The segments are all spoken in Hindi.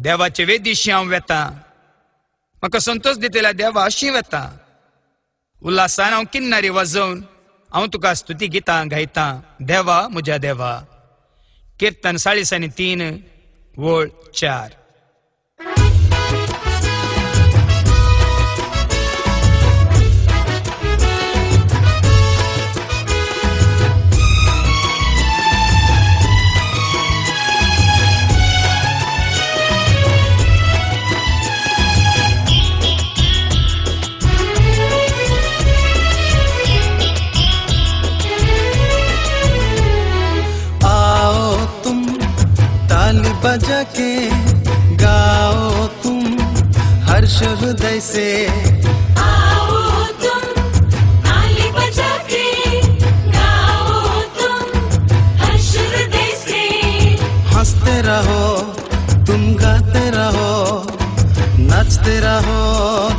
देवाचे वेदीशी हांव वेतां, म्हाका संतोष दितल्या देवा अशी वेतां. उल्हासान हांव किन्नारी वाजोवन हांव तुका स्तुती गितां गायतां, देवा म्हज्या देवा. कीर्तन 43 वळ 4. बजा के गाओ तुम हर्ष हृदय से, आओ तुम ताली बजा के गाओ तुम हर्ष हृदय से. हंसते रहो तुम गाते रहो, नाचते रहो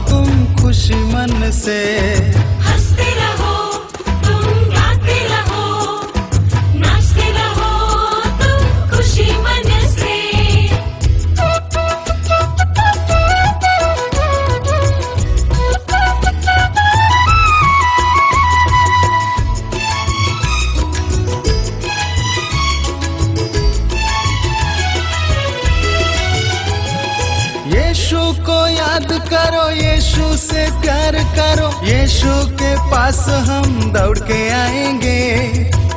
तुम खुशी मन से. हंसते रहो तुम गाते रहो, नाचते रहो तुम खुशी मन से. यीशु को याद करो, यीशु से प्यार करो, यीशु के पास हम दौड़ के आएंगे.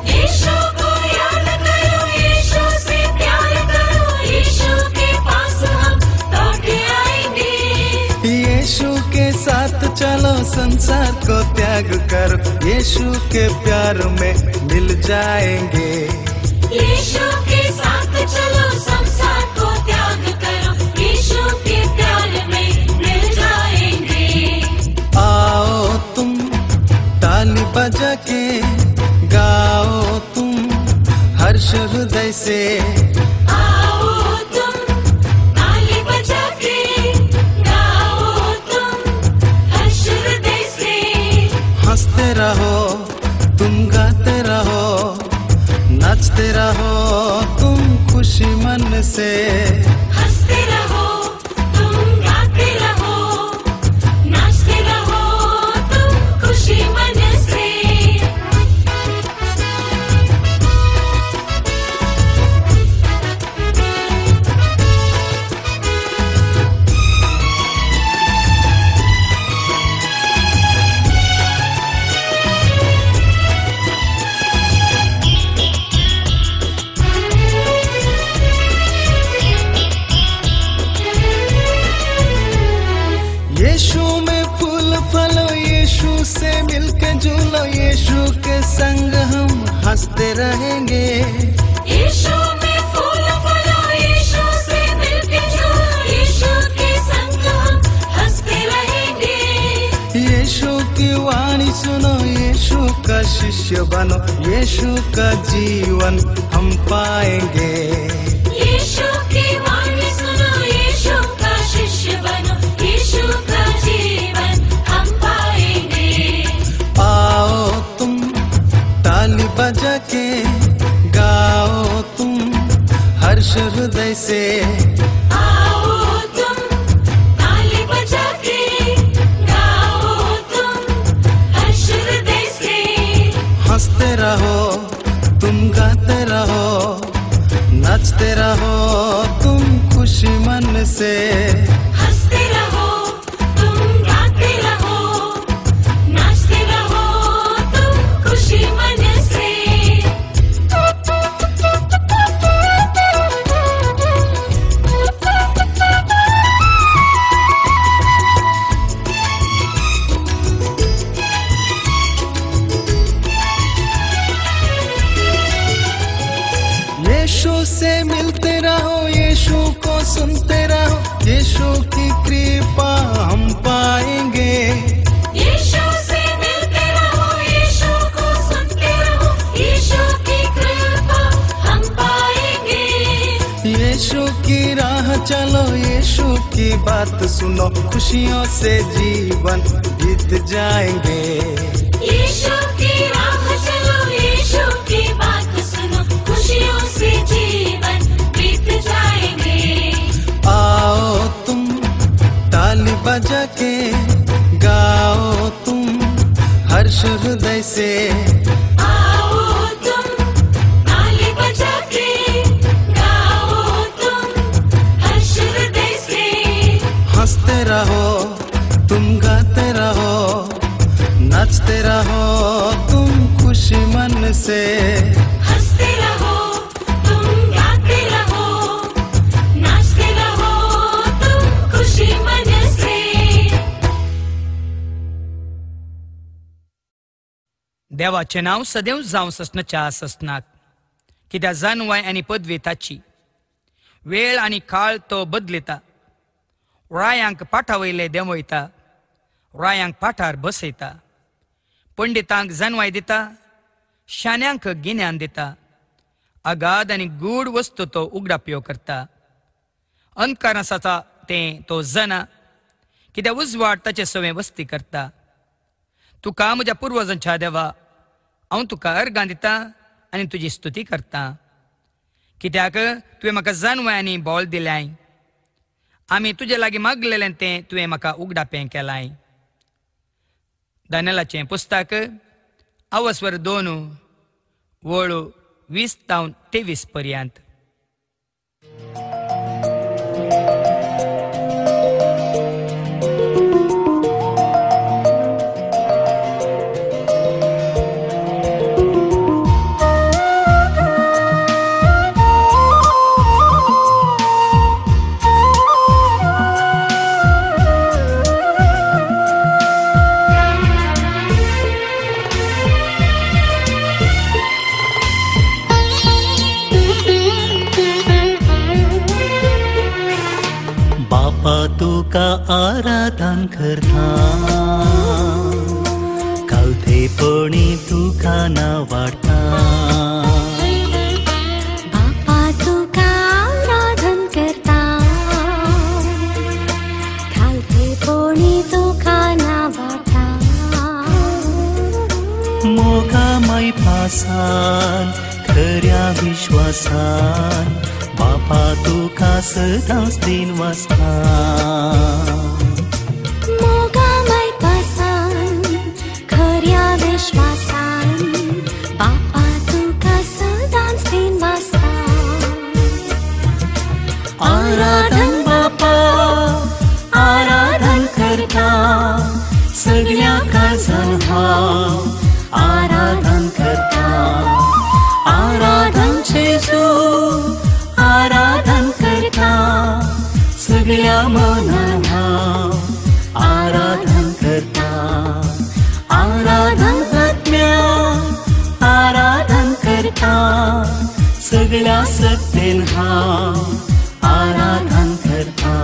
यीशु को याद करो, यीशु से प्यार करो, यीशु के पास हम दौड़ के आएंगे. यीशु के साथ चलो संसार को त्याग करो, यीशु के प्यार में मिल जाएंगे. यीशु के साथ चलो संसार को त्याग करो, यीशु के प्यार में मिल जाएंगे. आओ तुम ताली बजा के गाओ तुम हर्ष हृदय से, आओ तुम ताली बजा के गाओ तुम हर्ष हृदय से. हंसते रहो तुम गाते रहो, नाचते रहो तुम खुशी मन से. हंसते रहो तुम गाते रहो, नाचते रहो तुम खुशी मन से. यीशु में फूल फलो, यीशु से मिलके झूलो, यीशु के संग हम हंसते रहेंगे. यीशु में फूल फलो, यीशु से मिलके झूलो, यीशु के संग हम हंसते रहेंगे. यीशु की वाणी सुनो, यीशु का शिष्य बनो, यीशु का जीवन हम पाएंगे. यीशु की वाणी सुनो, यीशु का शिष्य बनो, यीशु का जीवन हम पाएंगे. आओ तुम ताली बजा के गाओ तुम हर्ष हृदय से, आओ तुम ताली बजा के गाओ तुम हर्ष हृदय से. हंसते रहो तुम गाते रहो, नाचते रहो तुम खुशी मन से. हंसते रहो तुम गाते रहो, नाचते रहो तुम खुशी मन से. यीशु से मिलते रहो, यीशु को सुनते रहो, यीशु की कृपा हम पाएंगे. यीशु से मिलते रहो, यीशु को सुनते रहो, यीशु की कृपा हम पाएंगे. यीशु की राह चलो, यीशु की बात सुनो, खुशियों से जीवन बीत जाएंगे. यीशु की राह चलो, यीशु की बात सुनो, खुशियों से जीवन बीत जाएंगे. आओ हंसते रहो, तुम गाते रहो, नाचते रहो तुम खुशी मन से। हंसते रहो, तुम गाते रहो, नाचते रहो तुम खुशी मन से। देवाचें नांव सदैव जावंच आसनाच्या आसनाक, कित्याक जानवाय आनी पदवी ताची, वेळ आनी काळ तो बदलिता। रायांक पाठा वयले देंवयता, रायांक पाठार बसयता, पंडितांक जानवाय दिता, शान्यांक गिन्यान दिता, अगाध आनी गूढ वस्तू तो उगडाप्यो करता। अंधकार आसा तें तो जाणा, कित्याक उजवाड ताचे सवे वस्ती करता। तुका म्हज्या पुर्वजांच्या देवा, हांव तुका अर्गां दितां आनी तुजी स्तुती करतां, कित्याक तुवें म्हाका जानवाय आनी बोल दिल्याय। आमी तुजे लागीं मागलेलें तें तुवें म्हाका उगडापें केलाय। दानियेलाचें पुस्तक अवस्वर 2 वळू 20-23 पर्यंत। तुका आराधन करता, कालथेपणी तुका नावाडटा। बापा तुका आराधन करता, कालथेपणी तुका नावाडटा। मोगामाय पासान खऱ्या विश्वासान, बापा तुका सदांच दिन वाचता। मोगामाय पासान खऱ्या विश्वासान, बापा तुका सदांच दिन वाचता। आराधन बापा, आराधन करता, सगळ्या काळजान हांव आराधन करता। आराधन जेजू, आराधन करता, सगळ्या मनान हांव आराधन करता। आराधन आत्म्या, आराधन करता, सगळ्या सत्तेन हांव आराधन करता।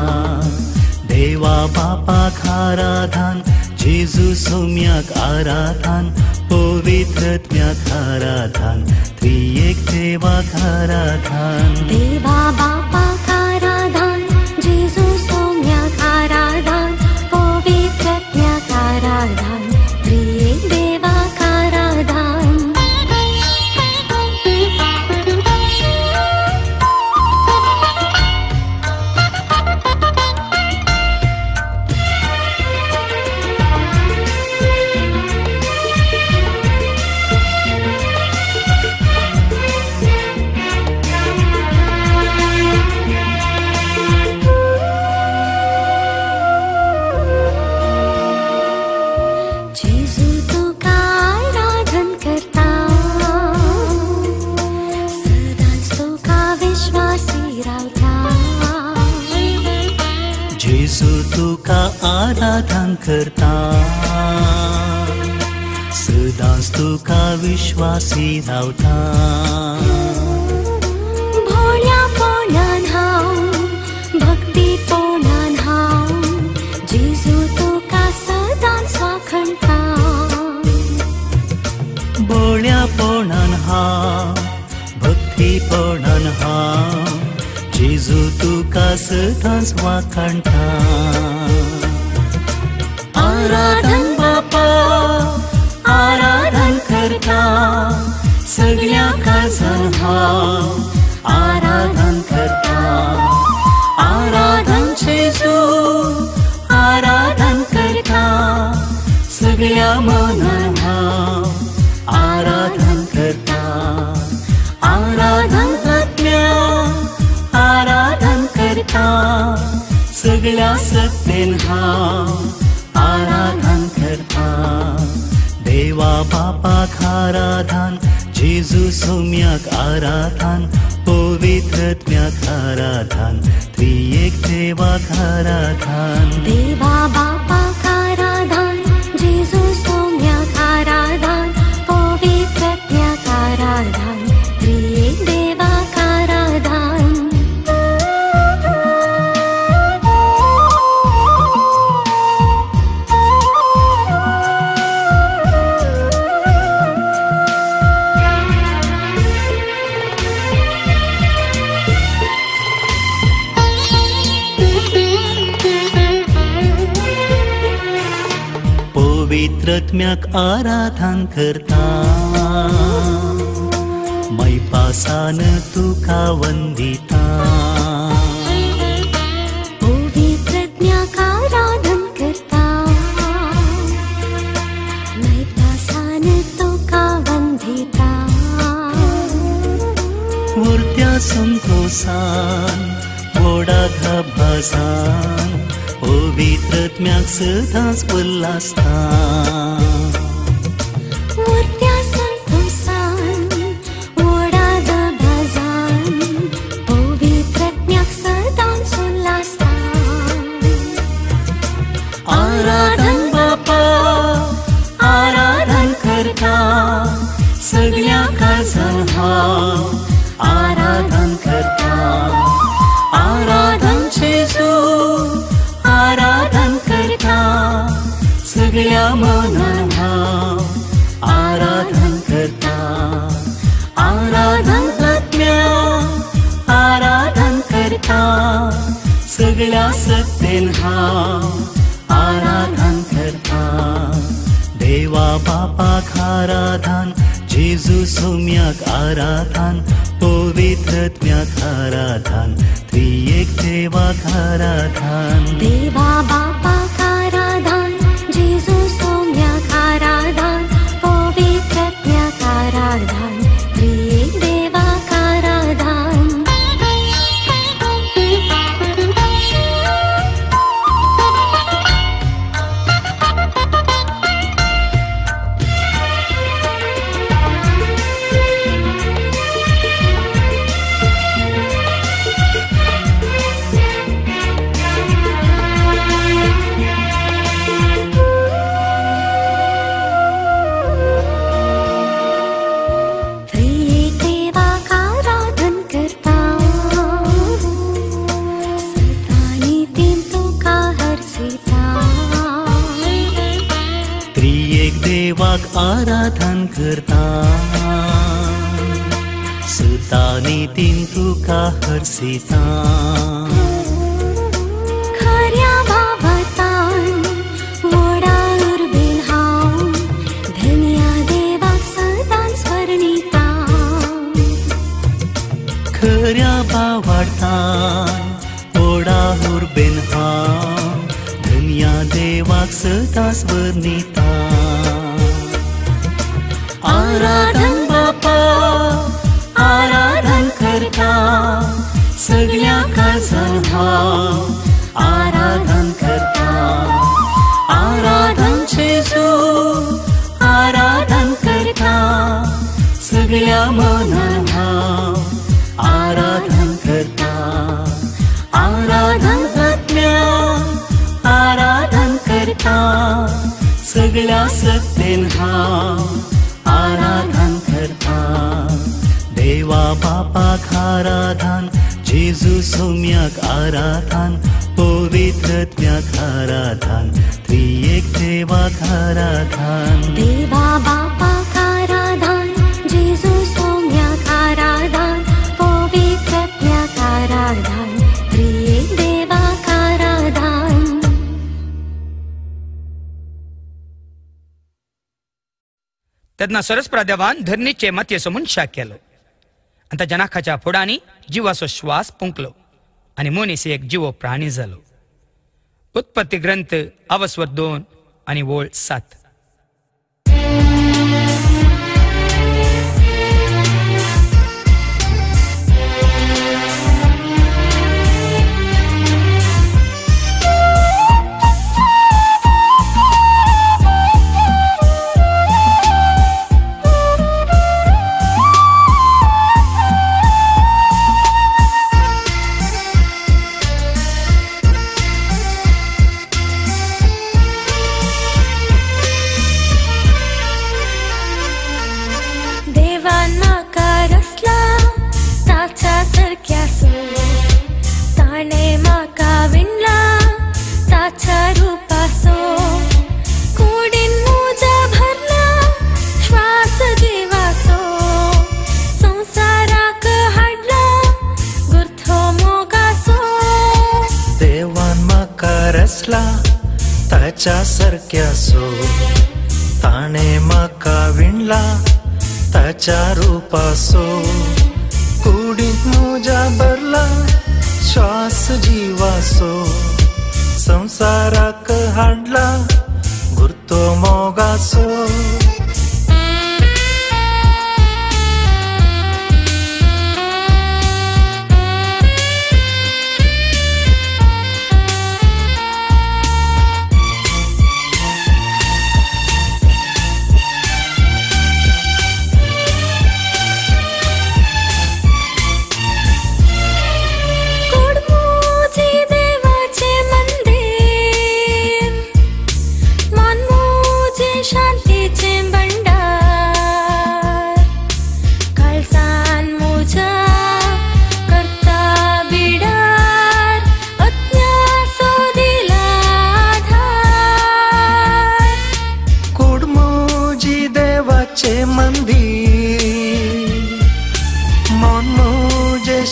देवा बापाक आराधन, जेजू सौम्याक आराधन, पवित्रत्म्याक आराधन, त्रिएक देवाक आराधन। देवा बापाक आराधन, जेजू सौम्याक आराधन, पवित्रत्म्याक आराधन, त्रिएक देवाक आराधन। आराधन करता, सदांच तुका विश्वासी रावता। भोळ्यापणान हांव, भक्तीपणान हांव, जेजू तुका सदांच वाखणटा। भोळ्यापणान हांव, भक्तीपणान हांव, जेजू तुका सदांच वाखणटा। आराधन बापा, आराधन करता, सगळ्या काळजान हांव आराधन करता। आराधन जेजू, आराधन करता, सगळ्या मनान हांव आराधन करता। आराधन आत्म्या, आराधन करता, सगळ्या सत्तेन हांव आराधन करता. देवा बापाक आराधन, जेजू सौम्याक आराधन, पवित्रत्म्याक आराधन, त्रिएक देवाक आराधन. देवा बापाक आराधन, जेजू सौम्याक आराधन, पवित्रत्म्याक आराधन, त्रिएक देवाक आराधन. पवित्रत्म्याक आराधन करता. मै पासान तुका वंदिता. पवित्रत्म्याक आराधन करता. मै पासान तुका वंदिता. उरत्या संतोषान व्हडा धबासान पवित्रत्म्याक सदांच उल्हासता. उरत्या संतोषान व्हडा दबाजान पवित्रत्म्याक सदांच उल्हासता. आराधन बापा आराधन करता. सगळ्या काळजान हांव आराधन करता. आराधन जेजू आराधन करता. सगळ्या मनान हांव आराधन करता. आराधन आत्म्या आराधन करता. सगळ्या सत्तेन हांव आराधन करता. देवा बापाक आराधन, जेजू सौम्याक आराधन, पवित्रत्म्याक आराधन, त्रिएक देवाक आराधन. देवा बापाक आराधन, जेजू सौम्याक आराधन, पवित्रत्म्याक आराधन, त्रिएक देवाक आराधन. देवाक आराधन करता. सुता नितीन तुका हरसिता. खऱ्या भावातान व्हडा उर्बेन हांव धन्या देवाक सदांच वर्णिता. खऱ्या भावार्थान व्हडा उर्बेन हांव धन्या देवाक सदांच वर्णिता. आराधन बापा आराधन करता. सगळ्या काळजान हांव आराधन करता. आराधन जेजू आराधन करता. सगळ्या मनान हांव आराधन करता. आराधन आत्म्या आराधन करता. सगळ्या सत्तेन हांव आराधन करता. देवा बापाक आराधन, जेजू सौम्याक आराधन, पवित्रत्म्याक आराधन, त्रिएक देवाक आराधन. देवा बापाक आराधन, जेजू सौम्याक आराधन, पवित्रत्म्याक आराधन, त्रिएक देवाक आराधन. तेन्ना सरस्प्रादेवान धरणीचे मातयेचो मनशाक केलो आनी ताच्या नाकाच्या फोडांनी जिवाचो श्वास पुंकलो आनी मनीस एक जिवो प्राणी जालो. उत्पत्ती ग्रंथ अवस्वर 2 आनी ओळ 7. ताच्या सारक्या सो ताणे म्हाका विणला ताच्या रुपासो कुडींत म्हज्या भरला श्वास जिवासो संसाराक हाडला गुर्तो मोगासो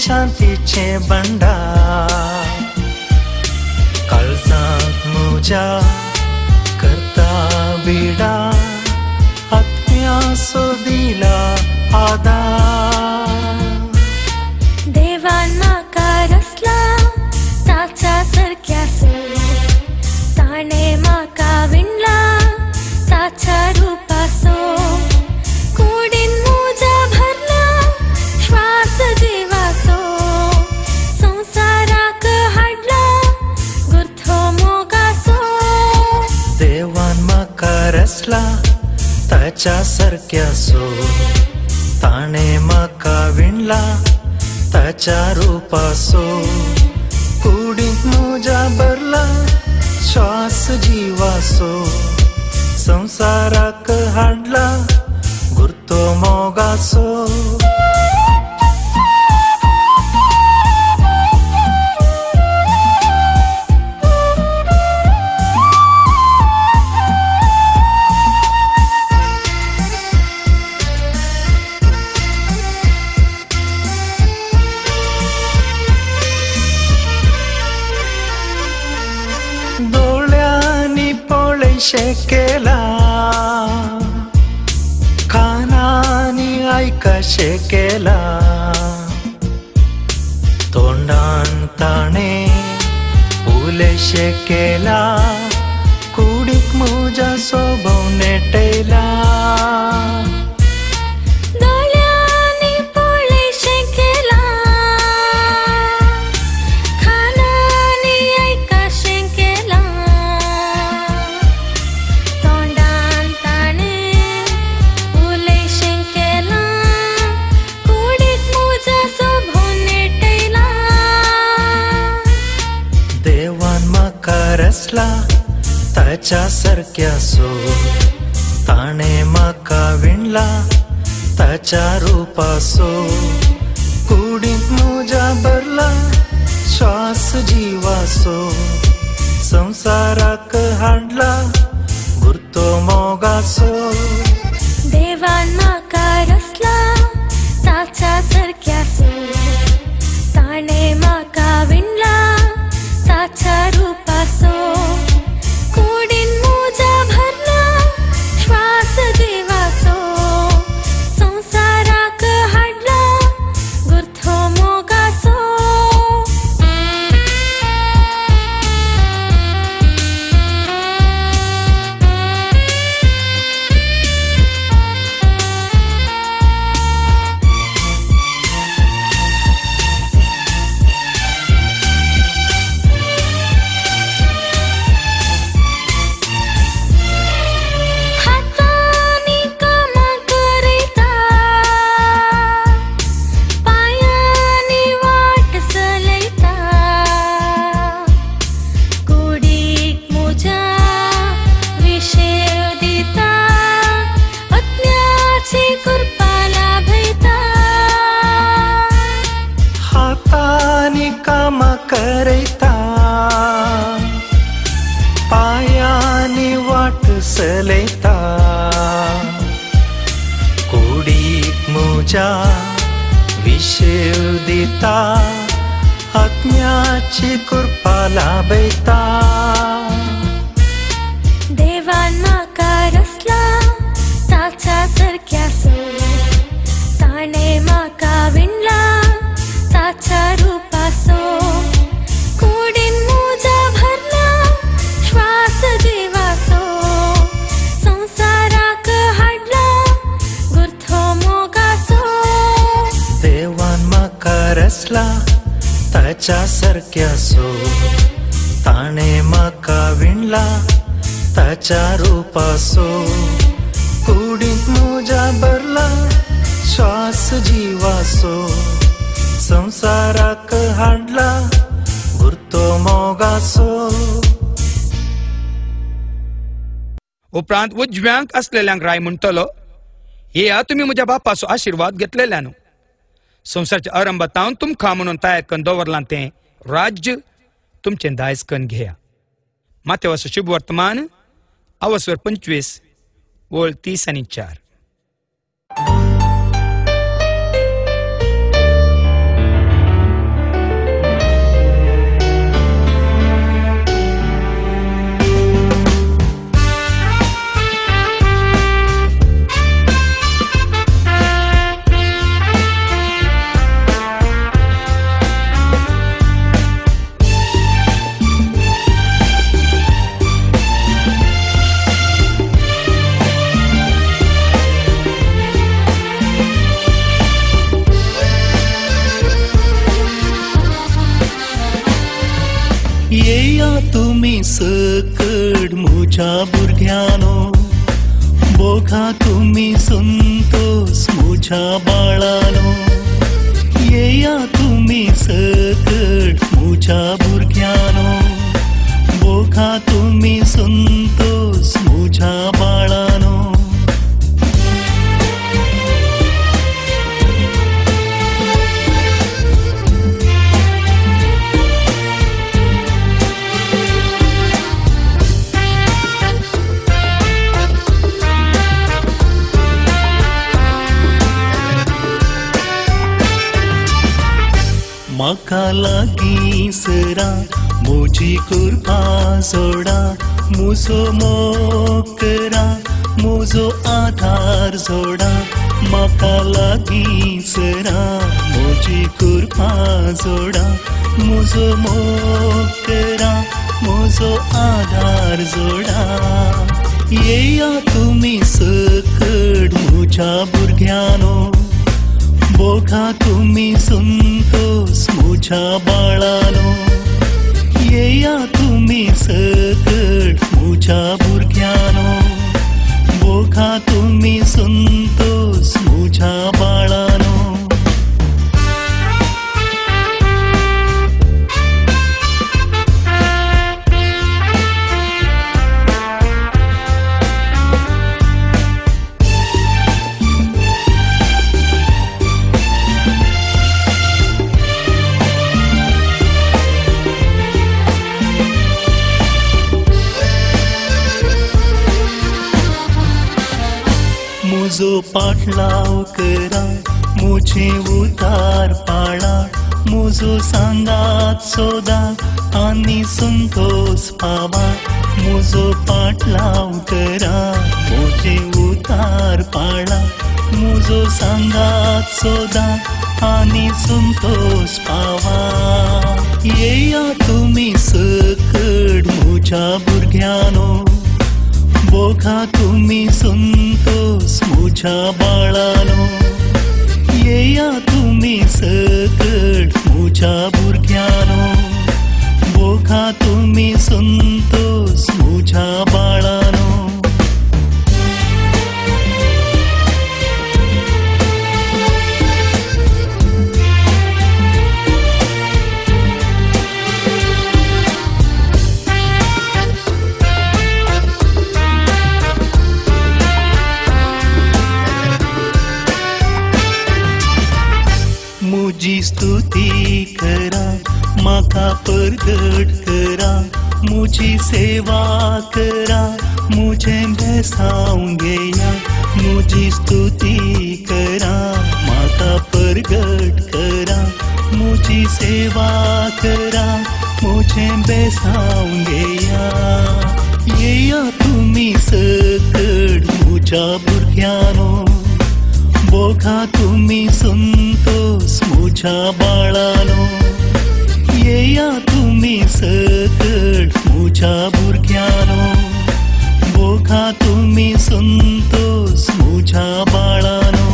शांतीचे भंडार काळजांत म्हज्या करता बिडार आत्म्याचो दिला आदार देवान म्हाका रचला ताच्या सारक्यासो ताणे म्हाका विणला ताच्या रुपासो कुडीन म्हज्या भरला श्वास जिवासो संसाराक हाडला गुर्थो मोगासो देवान म्हाका रचला ताच्या सारक्यासो ताणे म्हाका विणला ताच्या रुपासो कुडींत म्हज्या भरला श्वास जिवासो संसाराक हाडला गुर्तो मोगासो केला कानानी आयकाशे केला तोंडान ताणे उलेशे केला कुडीक म्हज्या स्वभाव नेटयला ताच्या सारक्यासो ताणे म्हाका विणला ताच्या रुपासो कुडींत म्हज्या भरला श्वास जिवासो संसाराक हाडला गुर्तो मोगासो देवान म्हाका रचला ताच्या सारक्यासो ताणे म्हाका विणला ताच्या रुपासो कुडीन म्हज्या भरला श्वास जिवासो संसाराक हाडला गुर्थो मोगासो करता पायांनी वाट चलयता कुडीक म्हज्या विशेव दिता आत्म्याची कृपा लाभयता रसला ताच्या सारक्या सो ताणे म्हाका विणला ताच्या रुपासो कुडींत म्हज्या भरला श्वास जिवासो संसाराक हाडला उरतो मोगासो. उपरांत उजव्यांक असलेल्यांक राय म्हणटलो, येया तुम्ही म्हज्या बापाचो आशिर्वाद घेतलेल्यान. संवसाराच्या आरंभातावन तुमकां म्हणून तयार करून दवरलां तें राज्य तुमचें दायज करून घेया. माथेवाचो शुभ वर्तमान अवस्वर 25 ओळ 30 आनी 4. येया तुम्ही सकड म्हज्या भुरग्यानो, बोघा तुम्ही संतोष म्हज्या बाळानो. येया तुम्ही सकड म्हज्या भुरग्यानो, बोघा तुम्ही संतोष म्हज्या बाळानो. म्हाका लागीं सरा म्हजी कृपा जोडा, म्हजो मोग करा, म्हजो आधार जोडा. म्हाका लागीं सरा म्हजी कृपा जोडा, म्हजो मोग करा, म्हजो आधार जोडा. येया तुमी सकड म्हज्या भुरग्यानो, बोघा तुम्ही संतोष म्हज्या बाळानो. येया तुम्ही सकड म्हज्या भुरग्यानो, बोघा तुम्ही संतोष म्हज्या बाळानो. म्हजो पाटलाव करा, म्हजे उतार पाळा, म्हजो सांगात सोदा आनी संतोष पावा. म्हजो पाटलाव करा, म्हजे उतार पाळा, म्हजो सांगात सोदा आनी संतोष पावा. येया तुमी सकड म्हज्या भुरग्यानो, बोघा तुम्ही संतोष म्हज्या बाळानो. येया तुम्ही सकड म्हज्या भुरग्यानो, बोघा तुम्ही संतोष म्हज्या बाळानो. मुझी स्तुती करा, म्हाका परगट करा, मुझी सेवा करा, मुझे भेसावून घेया. मुझी स्तुती करा, म्हाका परगट करा, मुझी सेवा करा, मुझे भेसावून घेया. येया तुमी सकड म्हज्या भुरग्यानो, बोघा तुम्ही संतोष म्हज्या बाळानो. येया तुम्ही सकड म्हज्या भुरग्यानो, बोघा तुम्ही संतोष म्हज्या बाळानो.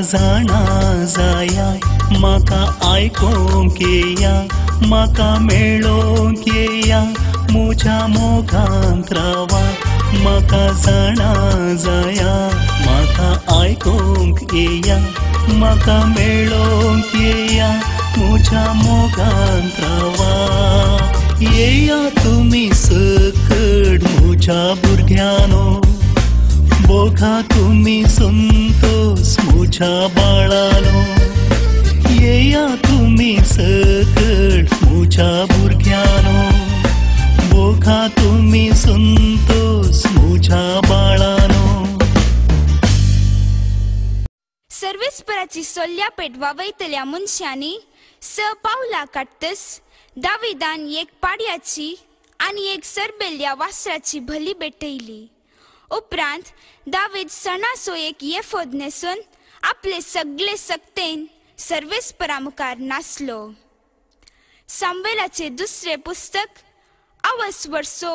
जाणा जाया म्हाका आयकोंक येया म्हाका मेळोंक येया म्हज्या मोगांत रावा म्हाका जाणा जाया म्हाका आयकोंक येया म्हाका मेळोंक येया म्हज्या मोगांत रावा येया तुमी सकट म्हज्या भुरग्यानो बोगा तुमी संतोष म्हज्या बाळानो येया तुमी सकट म्हज्या भुरग्यानो बोगा तुमी संतोष म्हज्या बाळानो सर्वेस्पराची सोल्या पेट वावयतल्या मनशांनी पावलां काडटस दाविदान एक पाडयाची आनी एक सरबेल्ल्या वासराची भली भेटयली. उपरांत दावीद सणासो एक येफोद न्हेसून आपले सगळे सक्तेन सर्वेस्परा मुखार नाचलो. सामुएलाचे दुसरे पुस्तक 8 वर्सो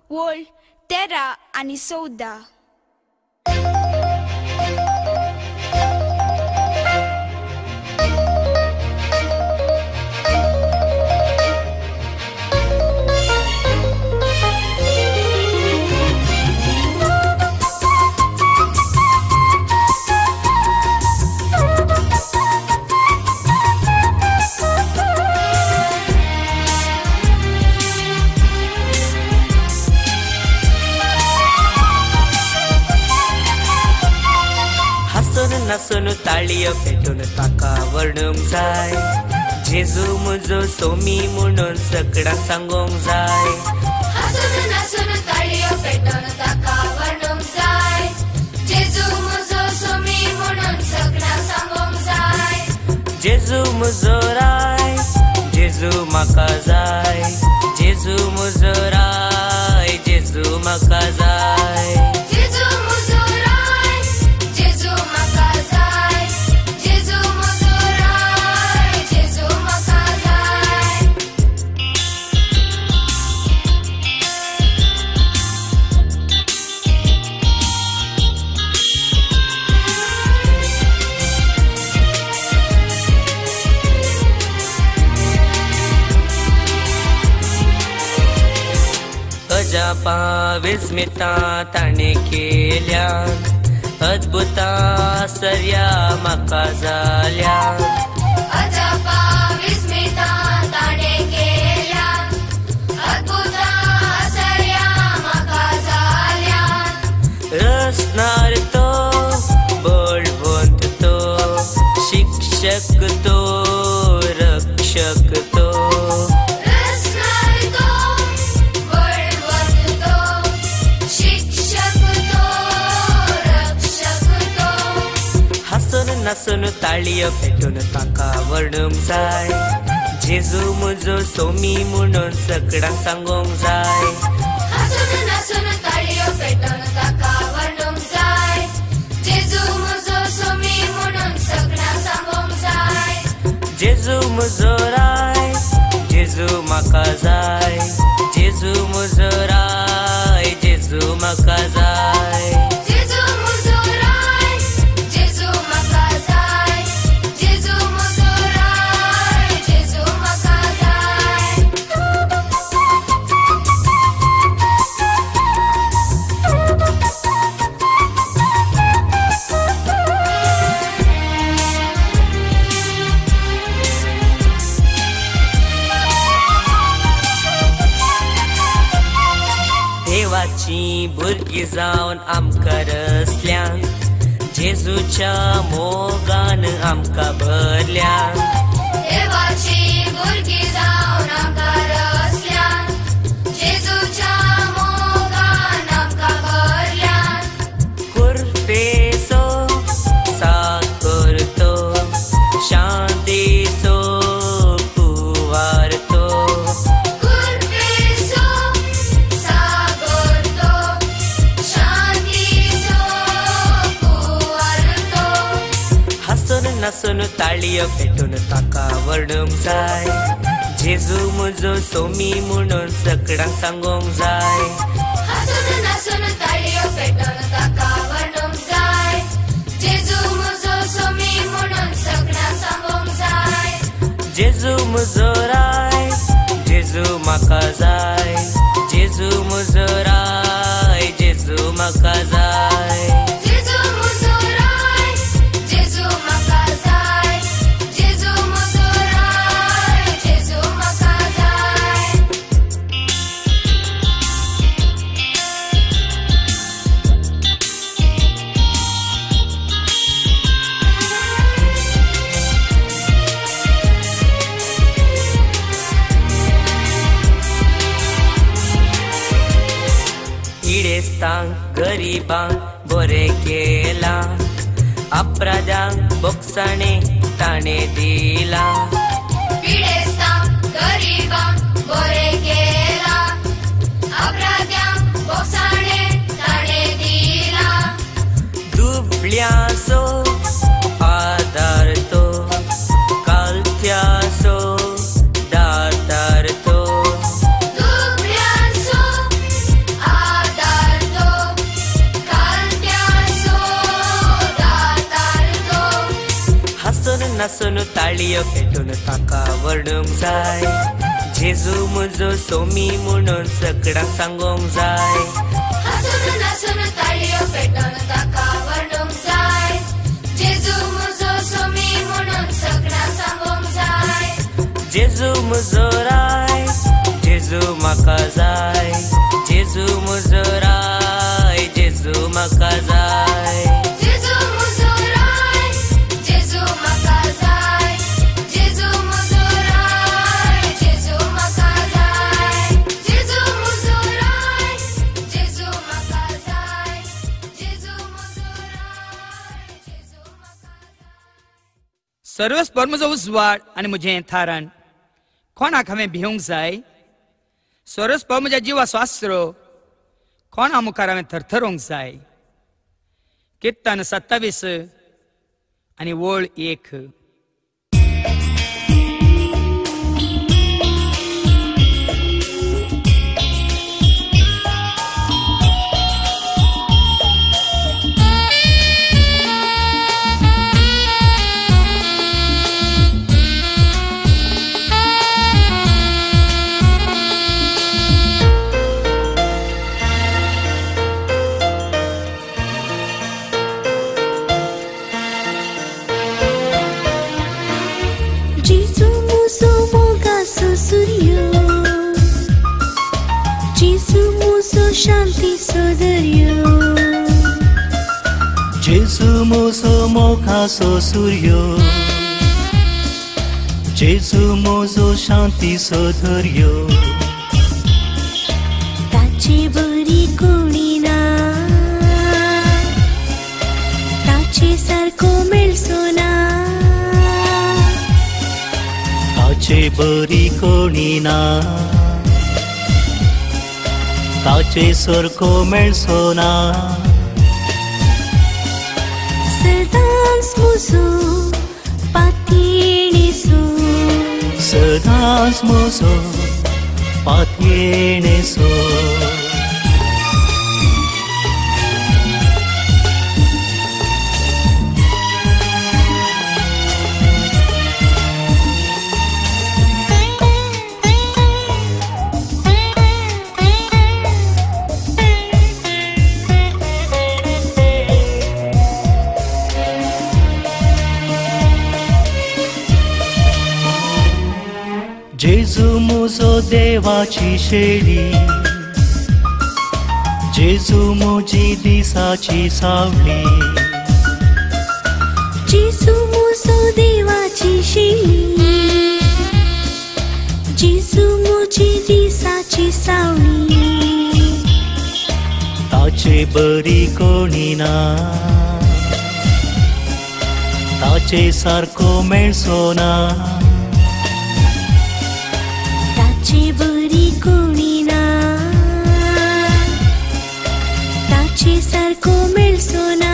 वोळ 13 आनी 14. नाचून ताळयो पेटून ताका वर्णूंक जाय जेजू म्हजो सोमी म्हणून सगळ्यांक सांगूंक जाय. हसून नाचून ताळयो पेटून ताका वर्णूंक जाय जेजू म्हजो सोमी म्हणून सगळ्यांक सांगूंक जाय. जेजू म्हजो राय जेजू म्हाका जाय जेजू म्हजो राय जेजू म्हाका जाय. जेजू म्हजो राय जेजू म्हाका जाय जेजू म्हजो राय जेजू म्हाका जाय. अजापा विस्मितां ताणें केल्यात अद्भुतां आश्चर्या म्हाका जाल्यात. अजापा विस्मितां ताणें केल्यात अद्भुतां आश्चर्या म्हाका जाल्यात. रचणार तो बळवंत तो शिक्षक तो रक्षक तो रचणार तो बळवंत तो शिक्षक तो रक्षक तो. हसून नाचून ताळयो पेटून ताका वर्णूंक जाय जेजू म्हजो सोमी म्हणून सगळ्यांक सांगूंक जाय. हसून नाचून ताळयो पेटून ताका वर्णूंक जाय जेजू म्हजो सोमी म्हणून सगळ्यांक सांगूंक जाय. जेजू म्हजो राय जेजू म्हाका जाय जेजू म्हजो राय जेजू म्हाका जाय. जेजू म्हजो राय जेजू म्हाका जाय जेजू म्हजो राय जेजू म्हाका जाय. देवाची भुरगीं जावन आमकां रचल्यांक जेजूच्या मोगान आमकां भरल्यांक. देवाची भुरगीं जावन आमकां रचल्यांत जेजूच्या मोगान आमकां भरल्यांत. कुर्तेसो साकर तो शांतीसो कुवार तो कुर्पेसो सागर तो शांतीसो कुंवर तो. हसून नाचून ताळयो पेटून ताका वर्णूंक जाय जेजू म्हजो सोमी म्हणून सगळ्यांक सांगूंक जाय. हसून नाचून ताळयो पेटून ताका वर्णूंक जाय जेजू म्हजो सोमी जेजू म्हजो राय जेजू म्हाका जाय जेजू म्हजो राय जेजू म्हाका जाय जेजू म्हजो राय जेजू म्हाका जाय जेजू म्हजो राय जेजू म्हाका जाय इडेस्तांक गरिबांक बरें केलां अपराध्यांक बोगसाणें ताणें दिलां पिडेस्तांक गरिबांक बरें केलां अपराध्यांक बोगसाणें ताणें दिलां दुबळ्यांचो आदार तो कालत्याचो दातार तो दुबळ्यांचो आदार तो कालत्याचो दातार तो हसून नासून ताळयो पेटून ताका वर्णूंक जाय जेजू म्हजो सोमी म्हणून सगळ्यांक सांगूंक जाय हसून नासून ताळयो पेटोवन ताका वर्णूंक जाय जेजू म्हजो सोमी म्हणून सगळ्यांक सांगूंक जाय जेजू म्हजो राय जेजू म्हाका जाय जेजू म्हजो राय जेजू म्हाका जाय जेजू म्हजो राय जेजू म्हाका जाय जेजू म्हजो राय जेजू म्हाका जाय जेजू म्हजो राय जेजू म्हाका जाय जेजू म्हजो राय जेजू म्हाका जाय सर्वस्पर म्हजो उजवाड आनी म्हजें थारण कोणाक हांवें भिवंक जाय सर्वस्पर म्हज्या जिवाचो आसरो कोणा मुखार हांवें थरथरोंक जाय कित्तान 27 आनी वळ 1 Jesu muso mogaso suryo Jesu muso shanti sodaryo जेजू म्हजो मोगाचो सूर्य जेजू म्हजो शांतीचो दर्यो ताची बरी कोणी ना ताचे सारको मेळसो ना ताचे बरी कोणी ना ताचे सारको मेळसो ना सदांच मुजो पातयेणेसो सदांच म्हजो पातयेणेसो जेजू म्हजो देवाची शेळी जेजू म्हजी दिसाची सावळी जेजू मुजो देवाची शेळी जेजू मुजी दिसाची सावळी ताचे बरी कोणी ना ताचे सारको मेळसो ना ताची बरी कोणी ना ताचे सारको मेळसो ना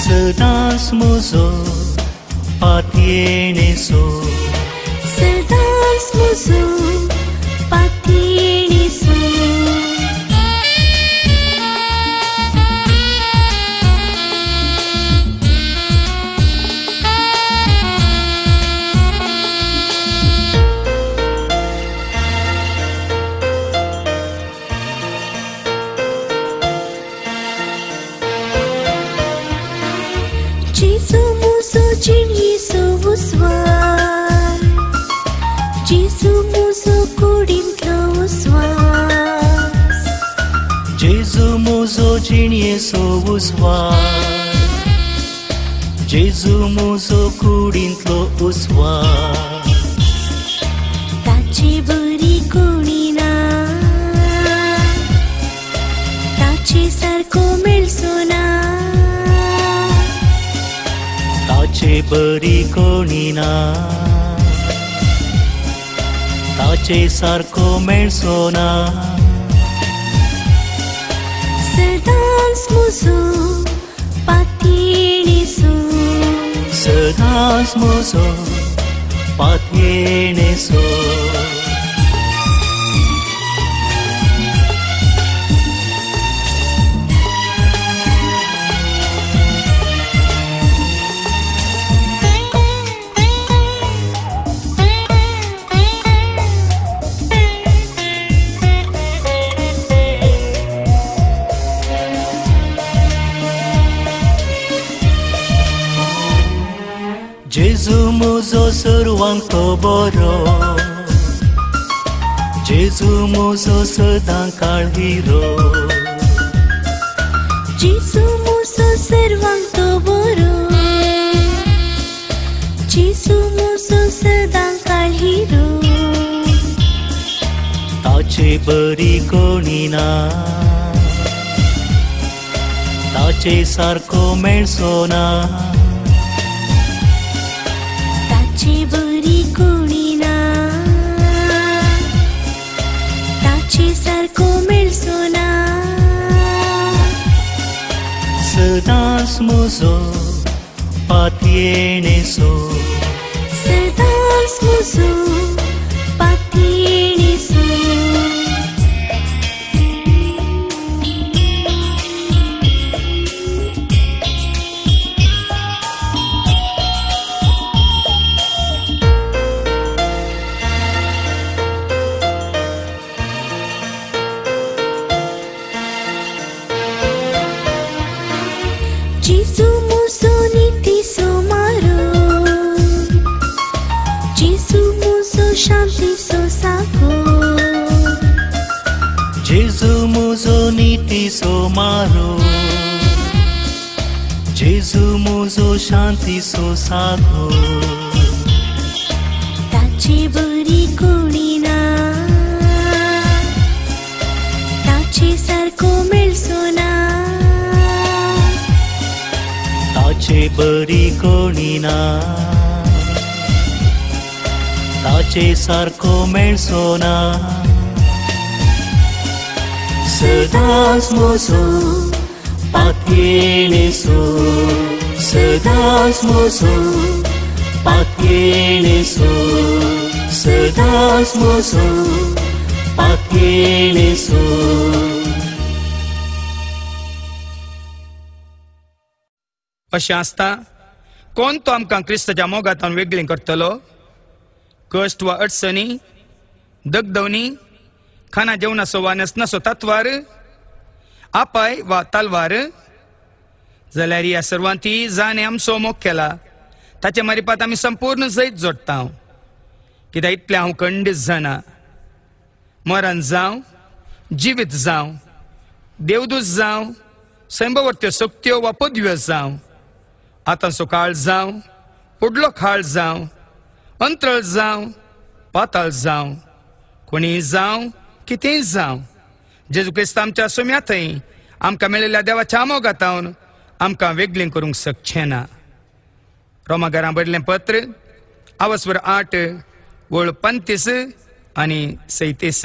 सदांच म्हजो पातयेणेसो सदांच मुजो पातयेणेसो uswar Jezu muzo kudintlo uswar ताची बरी कोणी ना ताचे सारको मेळसो ना ताचे बरी कोणी ना ताचे सारको मेळसो ना सदांच मुजो पातयेणेसो सदांच म्हजो पातयेणेसो जेजू म्हजो सर्वांक तो बरो जेजू म्हजो सदां काळहिरो जेजू मुजो सर्वांक तो बरो जेजू मुजो सदां काळहिरो ताचे बरी कोणी ना ताचे सारको मेळसो ना ताची बरी कोणी ना ताचे सारको मेळसो ना सदांच म्हजो पातयेणेसो सदांच मुजो पातयेणेसो जेजू मुजो नीतीचो मारो जेजू मुजो शांतीचो साको जेजू म्हजो नीतीचो मारो जेजू म्हजो शांतीचो सागो ताची बरी कोणी ना ताचे सारको मेळसो ना ताचे बरी कोणी ना ताचे सारको मेळसो ना सदांच म्हजो पातयेणेसो सदांच म्हजो पातयेणेसो सदांच म्हजो पातयेणेसो अशें आसता कोण तो आमकां क्रिस्ताच्या मोगातान वेगळीं करतलो कश्ट वा अडचणी दगदवणी खाना जेवणाचो वा नसनाचो तत्वार आपाय वा तलवार जाल्यार ह्या सर्वांती जाणें आमचो मोग केला ताचे मारिपात आमी संपूर्ण जैत जोडटा कित्याक इतलें हांव खंडीत जाणा मरण जावं जिवीत जावं देवदूत जावं सैंबवर्त्यो शक्त्यो वा पदव्यो जावं आतांचो काळ जावं फुडलो काळ जावं अंतराळ जावं पाताळ जावं कोणी जावं कितेंय जावं जेजू क्रिस्त आमच्या सुम्या थंय आमकां मेळिल्ल्या देवाच्या मोगातावन आमकां वेगळीं करूंक शकचें ना रोमाकारां बरयल्लें पत्र आवस्वर 8 वळ 35 आनी 37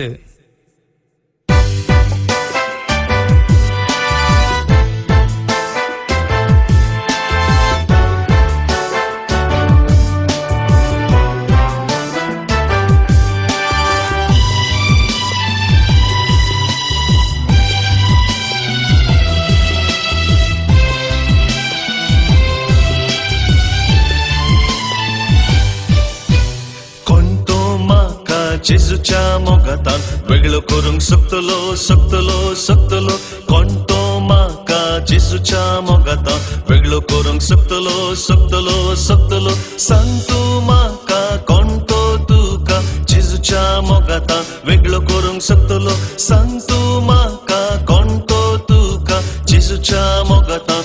जेजूच्या मोगातान वेगळो करूंक शकतलो शकतलो शकतलो कोण तो म्हाका जेजूच्या मोगातान वेगळो करूंक शकतलो शकतलो शकतलो सांग तूं म्हाका कोण तो तुका जेजूच्या मोगातान वेगळो करूंक शकतलो सांग तूं म्हाका कोण तो तुका जेजूच्या मोगातान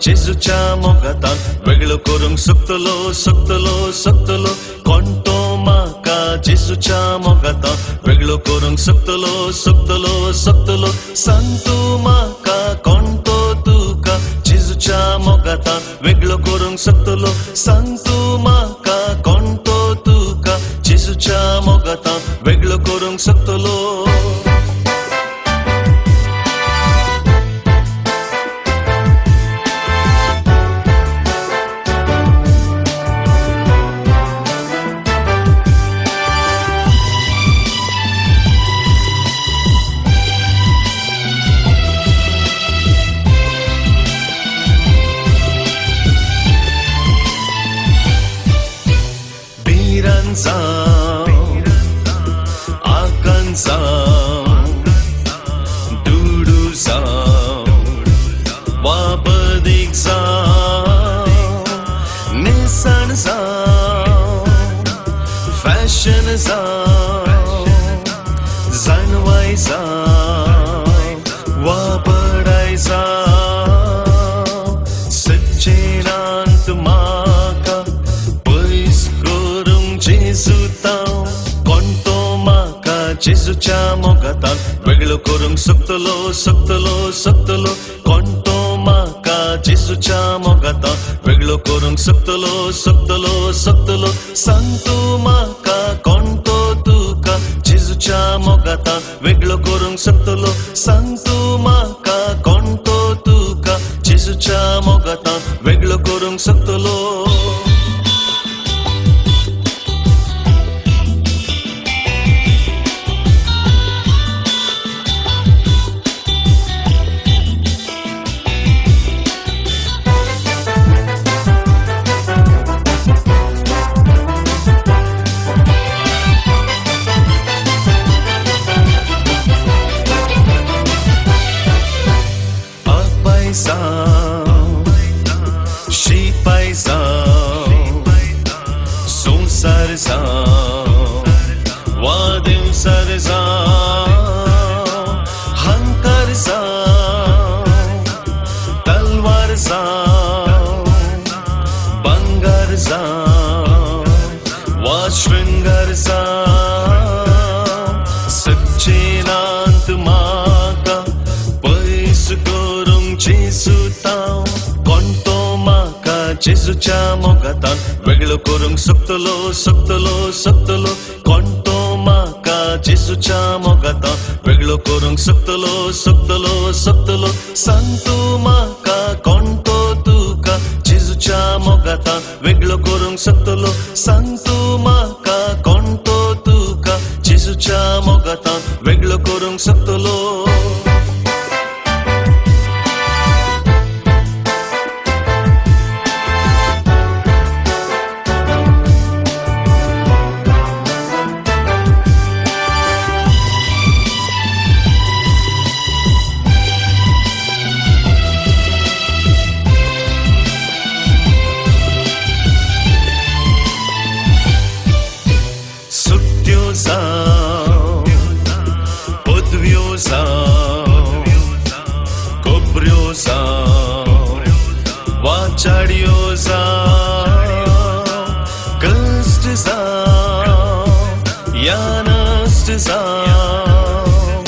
जेजूच्या मोगातान वेगळो करूंक सोदतलो सोदतलो सोदतलो कोण तो म्हाका जेजूच्या मोगातान वेगळो करूंक सोदतलो सोदतलो सोदतलो सांग तूं म्हाका कोण तो तुका जेजूच्या मोगातान वेगळो करूंक सोदतलो सांग तूं म्हाका कोण तो तुका जेजूच्या मोगातान वेगळो करूंक सोदतलो आकान जावं दुडू जावं वाबदीक जावं निसण जावं फॅशन जावं जानवाय जावं वाबडाय जावं सच्चेनांत म्हाका पयस करूंक जेजूतां कोण तो म्हाका जेजूच्या मोगातान वेगळो करूंक सोदतलो सोदतलो सोदतलो कोण तो म्हाका जेजूच्या मोगातान वेगळो करूंक सोदतलो सोदतलो सोदतलो सांग तूं म्हाका कोण तो तुका जेजूच्या मोगातान वेगळो करूंक सोदतलो सांग तूं म्हाका कोण तो तुका जेजूच्या मोगातान वेगळो करूंक सोदतलो शिपाय जावं संसार जावं वा देवसार जावं हंकार जावं तलवार जावं बंगार जावं वा शृंगार जावं सच्चेनांत म्हाका पयस करूंक जेजूतां कोण तो म्हाका जेजूच्या मोगातान वेगळो करूंक सोदतलो सोदतलो सोदतलो कोण तो म्हाका जेजूच्या मोगातान वेगळो करूंक सोदतलो सोदतलो सोदतलो सांग तूं म्हाका कोण तो तुका जेजूच्या मोगातान वेगळो करूंक सोदतलो सांग तूं म्हाका कोण तो तुका जेजूच्या मोगातान वेगळो करूंक सोदतलो पदव्यो जावं कोपऱ्यो जावं वाचाड्यो जावं कश्ट जावं या नश्ट जावं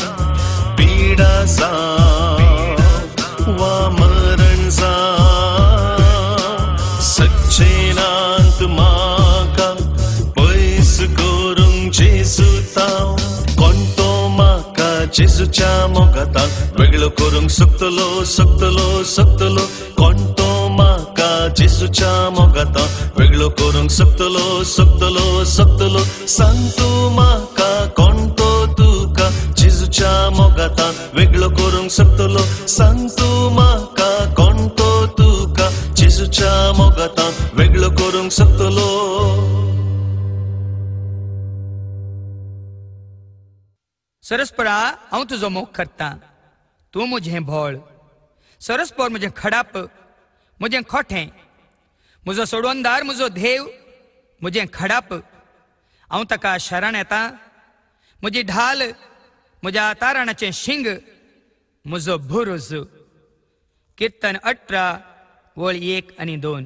पीडा जावं वा मरण जावं सच्चेनांत म्हाका पयस करूंक जेजूतां कोण तो म्हाका जेजूच्या मोगातान वेगळो करूंक सोदतलो सोदतलो सोदतलो कोण तो म्हाका जेजूच्या मोगातान वेगळो करूंक सोदतलो सोदतलो सोदतलो सांग तूं म्हाका कोण तो तुका जेजूच्या मोगातान वेगळो करूंक सोदतलो सांग तूं म्हाका कोण तो तुका जेजूच्या मोगातान वेगळो करूंक सोदतलो सरस्परा हांव तुजो मोग करता तूं म्हजें भोळ सरस्पर म्हजें खडाप म्हजें खोटें म्हजो सोडवणदार म्हजो देव म्हजें खडाप हांव ताका शरण येता म्हजी ढाल म्हज्या तारणाचें शिंग म्हजो बुरूज कीर्तन 18 ओळ 1 आणि 2.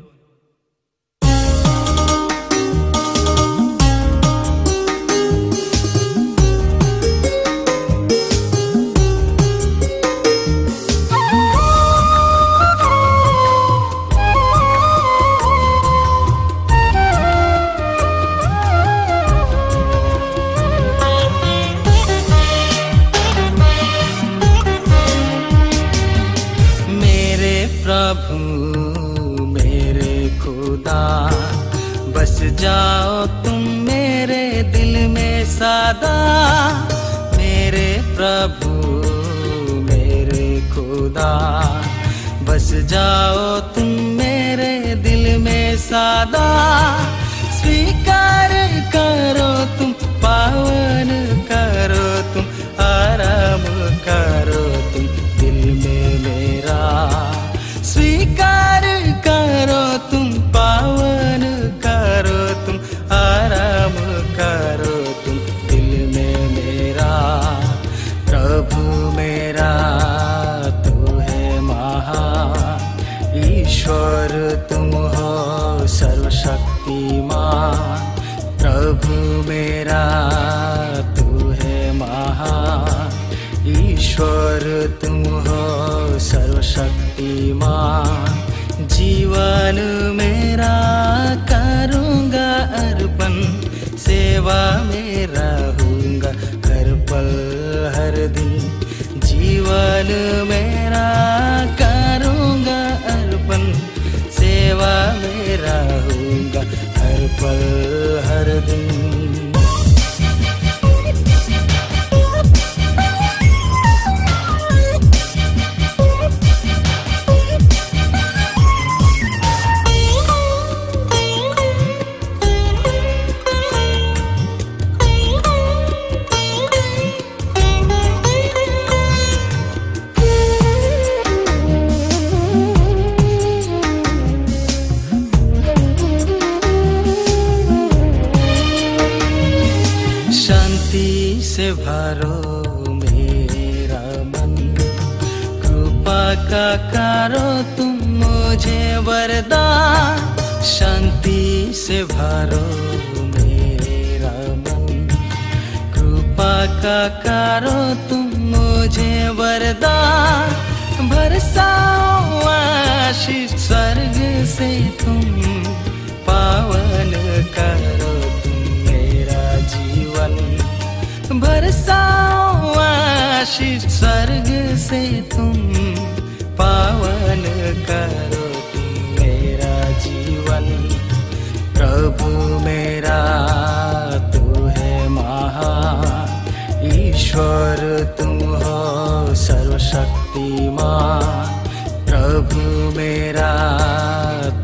प्रभु मेरे खुदा बस जाओ तुम मेरे दिल में सदा। मेरे प्रभु मेरे खुदा बस जाओ तुम मेरे दिल में सदा। स्वीकार करो तुम, पावन करो तुम, आराम करो तुम दिल में मेरा। स्वीकार करो तुम, पावन करो तुम, आराम करो तुम दिल में मेरा। प्रभु मेरा तू है महान, ईश्वर तुम हो सर्वशक्तिमान। प्रभु मेरा तू है महान, ईश्वर तुम हो सर्वशक्तिमान। जीवन मेरा करूँगा अर्पण, सेवा में रहूँगा हर पल हर दिन। जीवन मेरा करूँगा अर्पण, सेवा में रहूँगा हर पल हर दिन। से भरो मेरा मन, कृपा का करो तुम मुझे वरदान। शांति से भरो मेरा मन, कृपा का करो तुम मुझे वरदान। बरसाओ आशीष स्वर्ग से तुम, पावन करो तुम मेरा जीवन। बरसाओ आशीष स्वर्ग से तुम, पावन करो तुम मेरा जीवन। प्रभु मेरा तू है महान, ईश्वर तुम हो सर्वशक्तिमान। प्रभु मेरा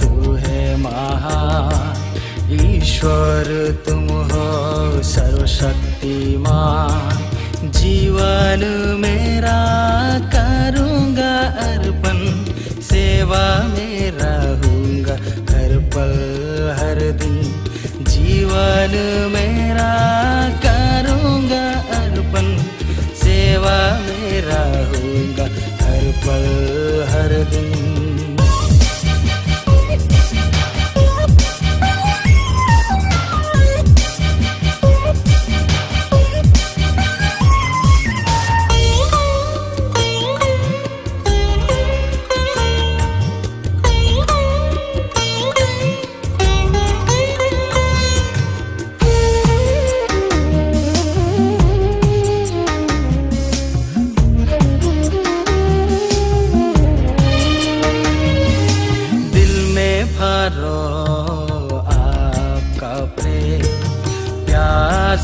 तू है महान, ईश्वर तुम हो सर्वशक्तिमान। जीवन मेरा करूँगा अर्पण, सेवा में रहूँगा हर पल हर दिन। जीवन मेरा करूँगा अर्पण, सेवा में रहूँगा हर पल हर दिन।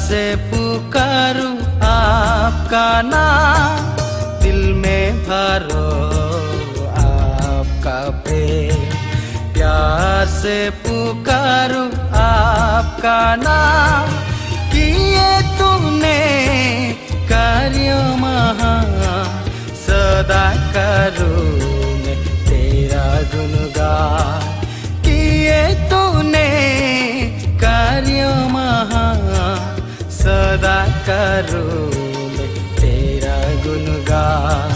से पुकारूं आपका नाम, दिल में भरो आपका प्रेम। प्यार से पुकारूं आपका नाम, किए तुमने कार्य महान। सदा करूं मैं तेरा गुणगान, किए तूने कार्य महान। सदा करूं मैं तेरा गुणगान।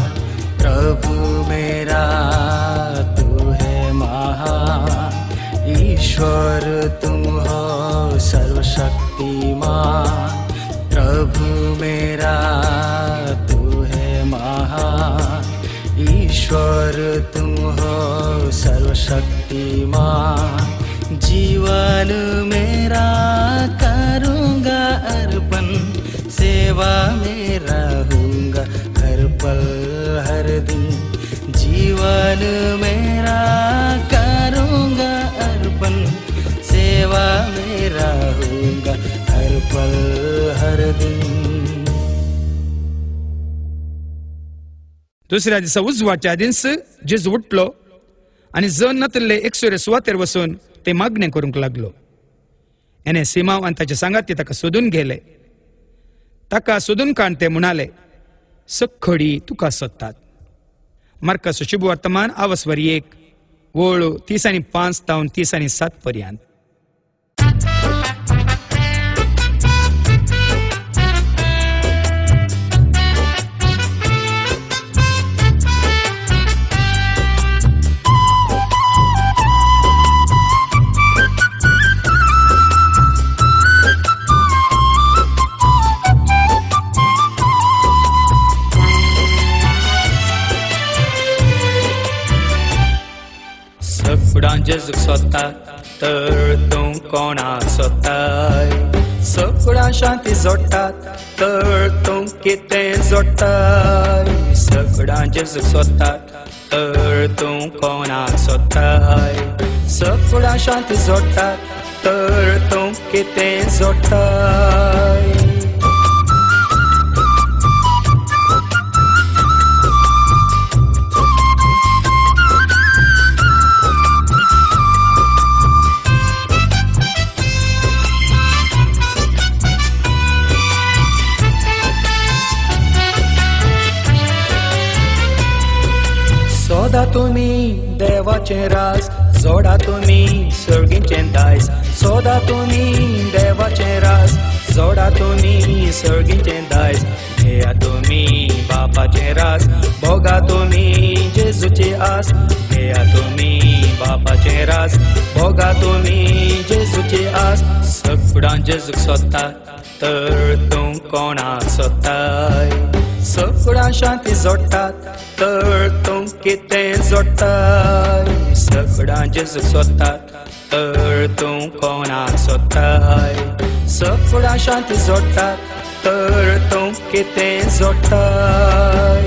प्रभु मेरा तू है महान, ईश्वर तुम हो सर्वशक्तिमान, प्रभु मेरा तू है महान। ईश्वर तुम हो सर्वशक्तिमान, जीवन मेरा करूँगा अर्पण, सेवा में रहूँगा हर पल हर दिन। जीवन मेरा करूँगा अर्पण, सेवा में रहूँगा हर पल हर दिन। दुसऱ्या दिसा उजवाच्या दिस जेजू उठलो आणि जण नतल्ले एकसुरे सुवातेर वचून ते मागणें करूंक लागलो. एने सिमाव आनी ताचे सांगाती ताका सोदून गेले. ताका सोदून काण ते म्हणाले, सखडी तुका सोदतात. मार्काचो शुभ वर्तमान आवस्वरी 1 ओळ 30:5 तावन 30:7 पर्यंत. सफडां जेजूक सोदतात तर तूं कोणाक सोदताय? सफडां शांती जोडटात तर तूं कितें जोडटाय? सफडां जेजूक सोदतात तर तूं कोणाक सोदताय? सफडां शांती जोडटात तर तूं कितें जोडटाय? सोदा तुमी देवाचें रास, जोडा तुमी सर्गीचें दायज. सोदा तुमी देवाचें रास, जोडा तुमी सर्गीचें दायज. घेया तुमी बापाचें रास, भोगा तुमी जेजूची आस. घेया तुमी बापाचें रास, भोगा तुमी जेजूची आस. सफडां जेजूक सोदतात तर तूं कोणाक सोदताय? सफडां शांती जोडटात तर तूं कितें जोडटाय? सफडां जेजूक सोदतात तर तूं कोणाक सोदताय? सफडां शांती जोडटात तर तूं कितें जोडटाय?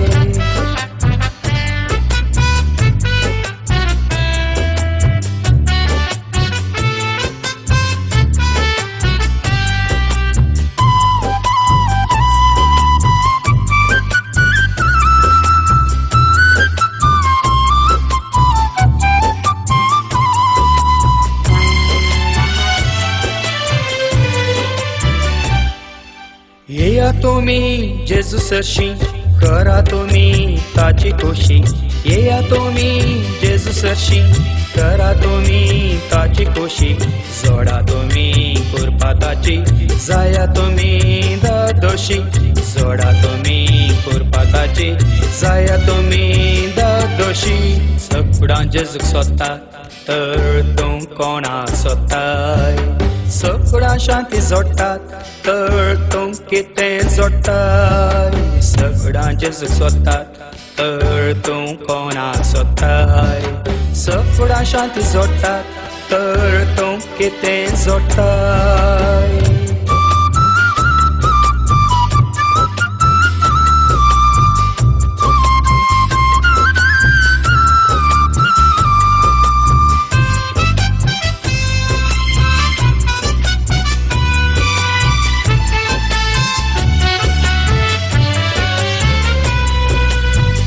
येया तुमी जेजू सरशी, करा तुमी ताची खोशी. येया तुमी जेजू सरशी, करा तुमी ताची खोशी. जोडा तुमी कुरपा ताची, जाया तुमी दोशी. जोडा तुमी कुरपा ताची, जाया तुमी दोशी. सफडां जेजूक सोदतात तर तूं कोणाक सोदताय? सफडां शांती जोडटात तर तूं कितें जोडटाय? सफडां जेजूक सोदतात तर तूं कोणाक सोदताय? सफडां शांती जोडटात तर तूं कितें जोडटाय?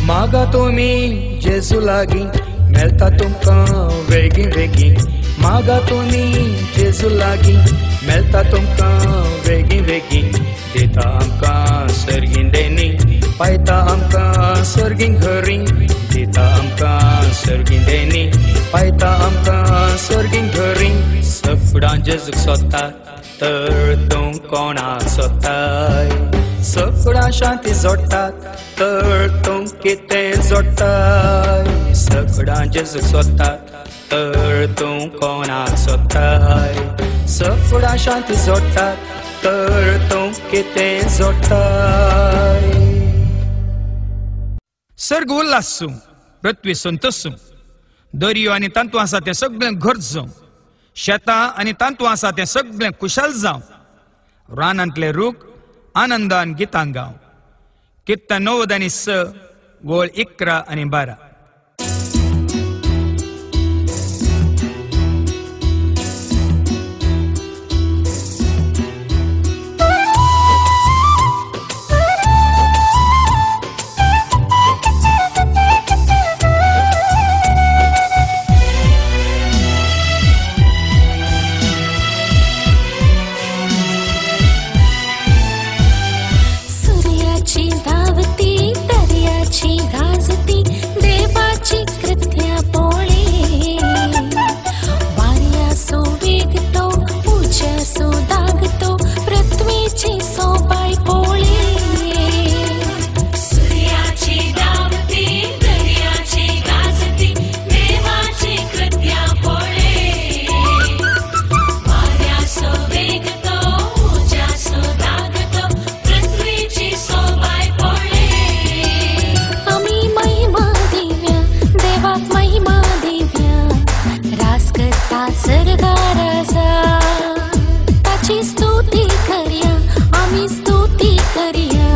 मागा तुमी जेजू लागीं, मेळटा तुमकां वेगीं वेगीं. मागा तुमी जेजू लागीं, मेळटा तुमकां वेगीं वेगीं. दिता आमकां सर्गीं देणी, पायता आमकां सर्गीं घरीं. दिता आमकां सर्गीं देणी, पायता आमकां सर्गीं घरीं. सफडां जेजूक सोदतात तर तूं कोणाक सोदताय? सफडां शांती जोडटात तर तूं कितें जोडटाय? सफडां जेजूक सोदतात तर तूं कोणा सोदताय सफुडा शांती जोडटात तर तूं कितें जोडटाय सर्ग उल्हासूं पृथ्वी संतोसूं दर्यो आनी तांतू आसा तें सगळें गरजूं शेतां आनी तांतू आसा तें सगळें कुशाल जावं रानांतले रूख आनंदान गितां गाव कित्ता 9 आनी 6 वळ 11 आनी 12 सूर्याची धावती दर्याची गाजती देवाची कृत्या पोळे वाऱ्यासो वेगतो उज्यासो दागतो पृथ्वीची सोबाय पोळे सूर्याची धावती दर्याची गाजती देवाची कृत्या पोळे वाऱ्यासो वेगतो उज्यासो दागतो पृथ्वीची सोबाय पोळे आम्ही महिमा दिव्या देवाक महिमा दिव्या रास करता सर्गा राजा ताची स्तुती करया आम्ही स्तुती करया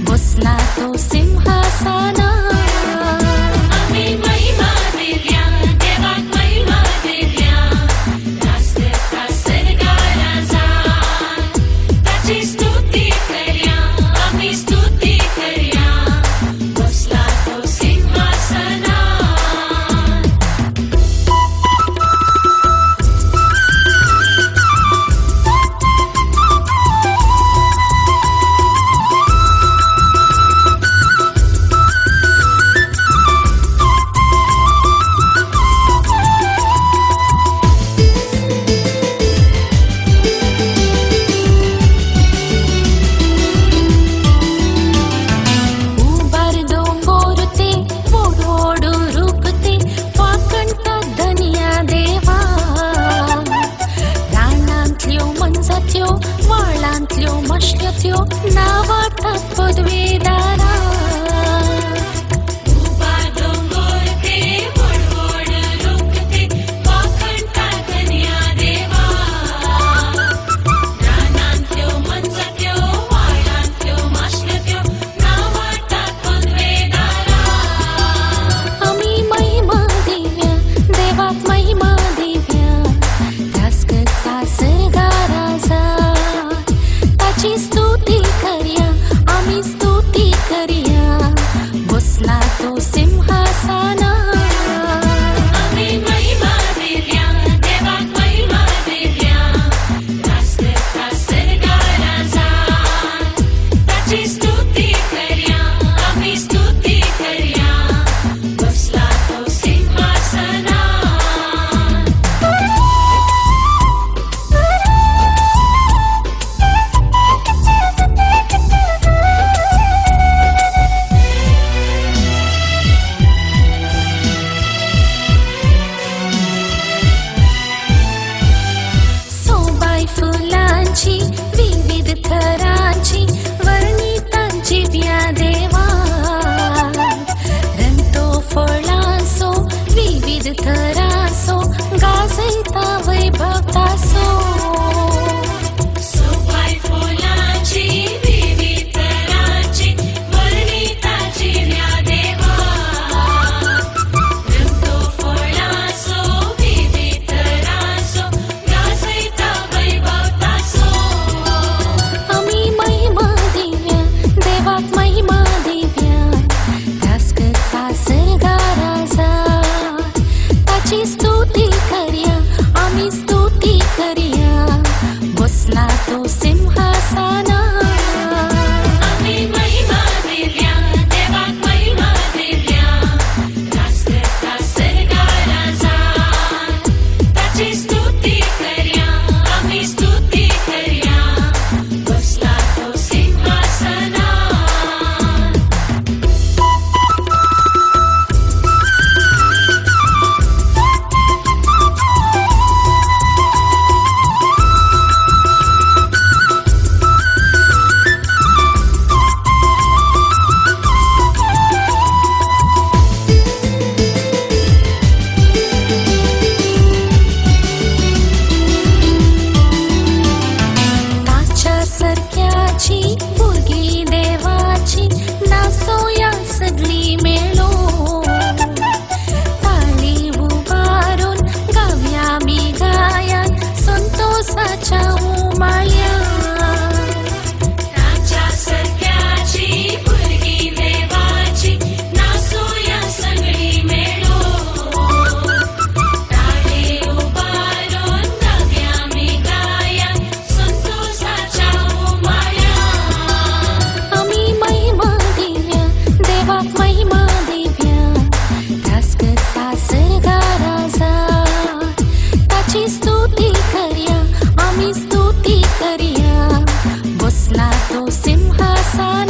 बसला तो सिंहासना आम्ही महिमा दिव्या देवाक महिमा दिव्या रास करता सर्गा राजा ताची स्तुती करया आम्ही स्तुती करया बसला तो सिंहासनार उबारदो मोरते ओडोडो रूपते वाकणटा धनिया देवा रानांतल्यो मनजात्यो वाळांतल्यो मशक्यो नावाटात पदवेदारा उबा डोंगर ते वडवड रुखते वाखणटा धन्या देवा रानांतल्यो मनजात्यो वाळांतल्यो माशक्यो नावाटात पदवेदारा आम्ही महिमा दिव्या देवाक महिमा दिव्या रास करता सर्गा राजा ताची स्तुती करया आम्ही स्तुती करया बसला तो सिंहासना आम्ही महिमा दिव्या देवाक महिमा दिव्या रास करता सर्गा राजा ताची स्तुती करया आम्ही स्तुती करया बसला तो सिंहासनार सोबाय फुलांची विविध थरांची वर्णितांची व्या देवा रंतो फळांसो विविध थरांसो गाजयता वैभव तासो सोबाय फुलांची विविध तरांची वर्णिताची व्या देवा रंगतो फळांसो विविध तरांसो गाजयता वैभव तासो आम्ही महिमा दिव्या देवाक महिमा दिव्या रास करता सर्गा राजा ताची स्तुती करया आम्ही स्तुती करया बसला तो सिंहासना आम्ही महिमा दिव्या देवाक महिमा दिव्या रास करता सर्गा राजा ताची स्तुती करया आम्ही स्तुती करया बसला तो सिंहासनार संतोषाच्या उमाळ्या ताच्या सत्याची भुरगी देवाची नासूया सगळी मेळो ताडे उबारून नव्या मी गाया संतोषाच्या उमाळ्या आम्ही महिमा देव्या देवाक महिमा देव्या दास करता सर्गा राजा ताची स्तुती करया आम्ही स्तुती करया बसला तो सिंहासन